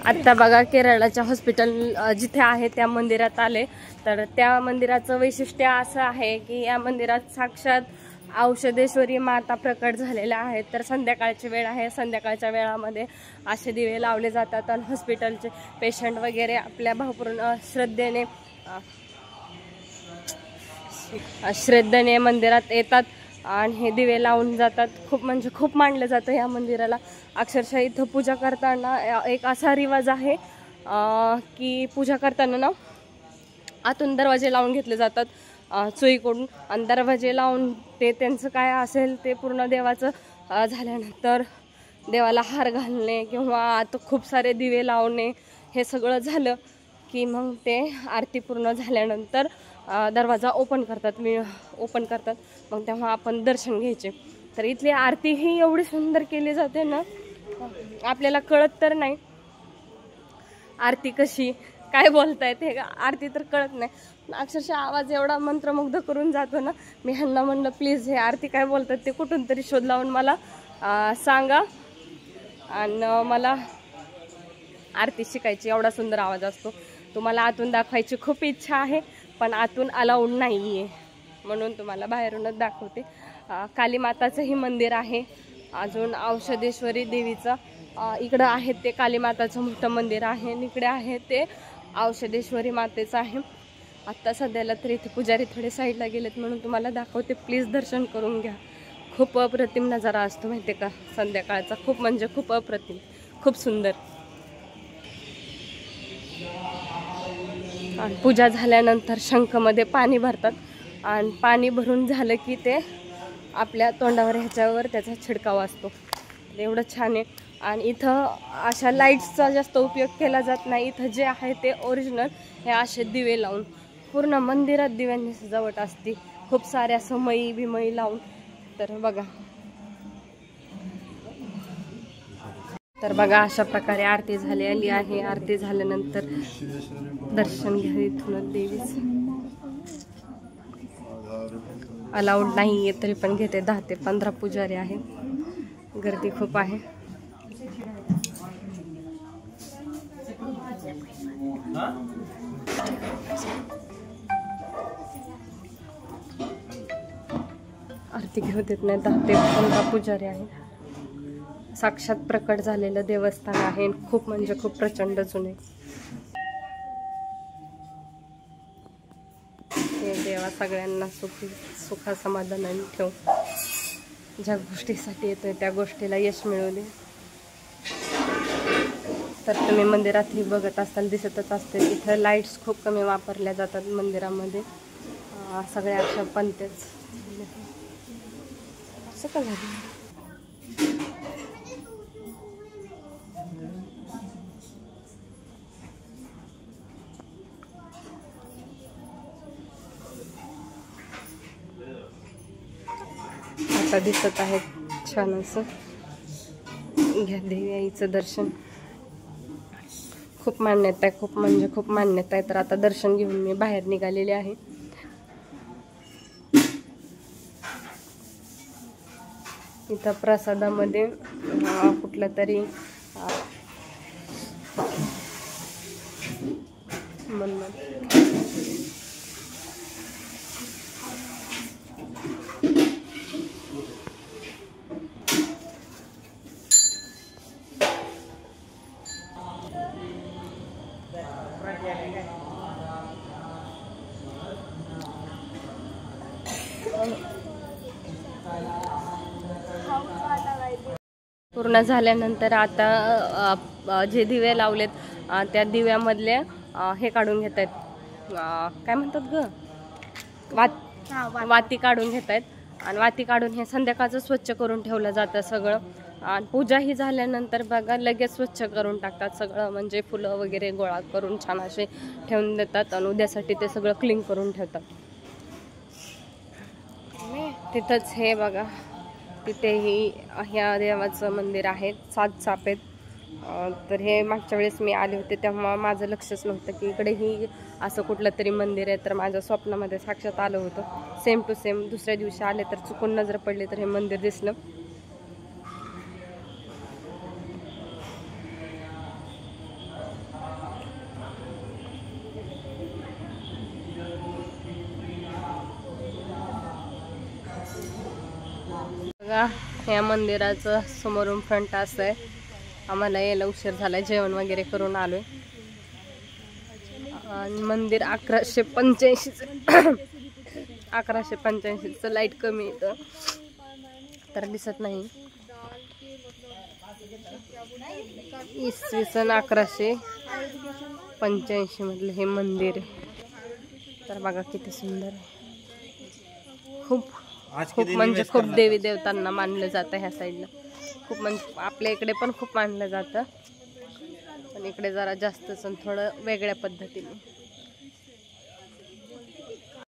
आत्ता बघा केरळच्या हॉस्पिटल जिथे आहे त्या मंदिरात आले. तर त्या मंदिराचं वैशिष्ट्य असं आहे की या मंदिरात साक्षात औषधेश्वरी माता प्रकट झालेल्या आहेत. तर संध्याकाळची वेळ आहे, संध्याकाळच्या वेळामध्ये असे दिवे लावले जातात आणि हॉस्पिटलचे पेशंट वगैरे आपल्या भावपूर्ण श्रद्धेने मंदिरात येतात आणि हे दिवे लावून जातात. खूप म्हणजे खूप मानलं जातं या मंदिराला. अक्षरशः इथं पूजा करताना एक असा रिवाज आहे की पूजा करताना ना आतून दरवाजे लावून घेतले जातात चोईकडून, आणि दरवाजे लावून ते त्यांचं काय असेल ते पूर्ण देवाचं झाल्यानंतर देवाला हार घालणे किंवा आता खूप सारे दिवे लावणे हे सगळं झालं की मग ते आरती पूर्ण झाल्यानंतर दरवाजा ओपन करतात मग तेव्हा आपण दर्शन घ्यायचे. तर इथली आरती ही एवढी सुंदर केली जाते ना, आपल्याला कळत तर नाही आरती कशी काय बोलतायत हे, आरती तर कळत नाही. अक्षरशः आवाज एवढा मंत्रमुग्ध करून जातो ना. मी ह्यांना म्हणलं प्लीज हे आरती काय बोलतात ते कुठून तरी शोध लावून मला सांगा, आणि मला आरती शिकायची. एवढा सुंदर आवाज असतो. तुम्हाला आतून दाखवायची खूप इच्छा आहे पण आतून अलाउड नाही आहे, म्हणून तुम्हाला बाहेरूनच दाखवते. काली माताचंही मंदिर आहे, अजून औषधेश्वरी देवीचं इकडं आहे ते काली माताचं मोठं मंदिर आहे, इकडे आहे ते औषधेश्वरी मातेचं आहे. आत्ता सध्याला तर इथे पुजारी थोडे साईडला गेलेत म्हणून तुम्हाला दाखवते. प्लीज दर्शन करून घ्या. खूप अप्रतिम नजारा असतो माहिती आहे का संध्याकाळचा, खूप म्हणजे खूप अप्रतिम, खूप सुंदर. पूजा झाल्यानंतर शंखमध्ये पाणी भरतात आणि पाणी भरून झालं की ते आपल्या तोंडावर ह्याच्यावर त्याचा छिडकावा असतो. एवढं छान आहे. आणि इथं अशा लाईट्सचा जास्त उपयोग केला जात नाही. इथं जे आहे ते ओरिजिनल हे असे दिवे लावून पूर्ण मंदिरात दिव्यांनी सजावट असते, खूप साऱ्या समई बिमई लावून. तर बघा अशा प्रकारे आरती झालेली आहे. आरती झाल्यानंतर दर्शन घ्या इथून देवीचं. अलाउड नाही आहे तरी पण घेते. 10 ते 15 पुजारी आहे, गर्दी खूप आहे. आरती घेऊ देत नाही. 10 ते 15 पुजारी आहे. साक्षात प्रकट झालेलं देवस्थान आहे. खूप म्हणजे खूप प्रचंड जुने. हे देवा सगळ्यांना सुखा समाधानाने ठेव. ज्या गोष्टीसाठी येतोय त्या गोष्टीला यश मिळू दे. तर तुम्ही मंदिरातही बघत असाल, दिसतच असते इथं लाईट्स खूप कमी वापरल्या जातात मंदिरामध्ये. सगळ्या अशा पंतेच असं का झालं. आता दिसत आहे छान असं. घ्या देवी आईचं दर्शन. खूप मान्यता आहे, खूप म्हणजे खूप मान्यता आहे. तर आता दर्शन घेऊन मी बाहेर निघालेले आहे. इथं प्रसादामध्ये कुठलं तरी पूर्ण झाल्यानंतर आता जे दिवे लावलेत त्या दिव्यामधले हे काढून घेत आहेत, काय म्हणतात ग, वाती काढून घेत आहेत. आणि वाती काढून हे संध्याकाळचं स्वच्छ करून ठेवलं जातं सगळं. आणि पूजा ही झाल्यानंतर बघा लगेच स्वच्छ करून टाकतात सगळं, म्हणजे फुलं वगैरे गोळा करून छान असे ठेवून देतात आणि उद्यासाठी ते सगळं क्लीन करून ठेवतात. तिथंच हे बघा, तिथेही ह्या देवाचं मंदिर आहे. 7 चाप आहेत. तर हे मागच्या वेळेस मी आले होते तेव्हा माझं लक्षच नव्हतं की इकडेही असं कुठलं तरी मंदिर आहे. तर माझ्या स्वप्नामध्ये साक्षात आलं होतं. सेम टू सेम दुसऱ्या दिवशी आले तर चुकून नजर पडली तर हे मंदिर दिसलं. बघा या मंदिराचं समोरून फ्रंट असं आहे. आम्हाला यायला उशीर झालाय, जेवण वगैरे करून आलोय. आणि मंदिर 1185 1185चं लाईट कमी येतं तर दिसत नाही. इसवी सन 1185 मधलं हे मंदिर आहे. तर बघा किती सुंदर आहे. खूप म्हणजे खूप देवी देवतांना मानलं जातं ह्या साईडला. खूप म्हणजे आपल्या इकडे पण खूप मानलं जातं, पण इकडे जरा जास्तच थोडं वेगळ्या पद्धतीने.